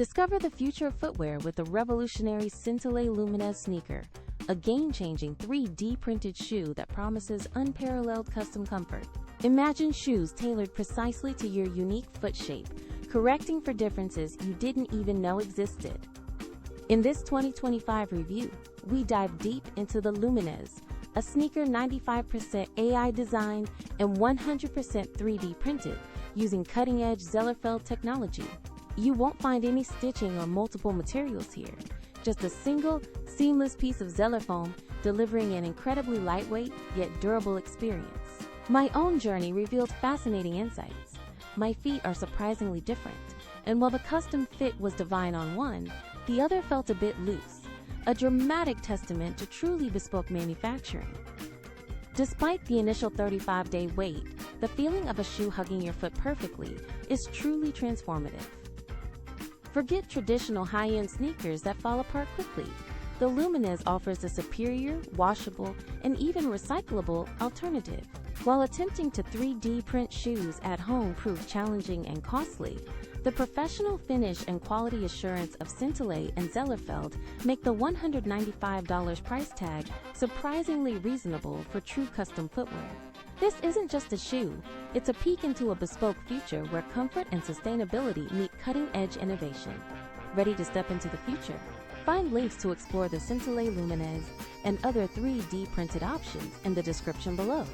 Discover the future of footwear with the revolutionary Syntilay Luminez sneaker, a game-changing 3D printed shoe that promises unparalleled custom comfort. Imagine shoes tailored precisely to your unique foot shape, correcting for differences you didn't even know existed. In this 2025 review, we dive deep into the Luminez, a sneaker 95% AI designed and 100% 3D printed using cutting-edge Zellerfeld technology. You won't find any stitching or multiple materials here, just a single, seamless piece of Zellerfoam delivering an incredibly lightweight yet durable experience. My own journey revealed fascinating insights. My feet are surprisingly different, and while the custom fit was divine on one, the other felt a bit loose, a dramatic testament to truly bespoke manufacturing. Despite the initial 35-day wait, the feeling of a shoe hugging your foot perfectly is truly transformative. Forget traditional high-end sneakers that fall apart quickly. The Luminez offers a superior, washable, and even recyclable alternative. While attempting to 3D print shoes at home proved challenging and costly, the professional finish and quality assurance of Syntilay and Zellerfeld make the $195 price tag surprisingly reasonable for true custom footwear. This isn't just a shoe, it's a peek into a bespoke future where comfort and sustainability meet cutting-edge innovation. Ready to step into the future? Find links to explore the Syntilay Luminez and other 3D printed options in the description below.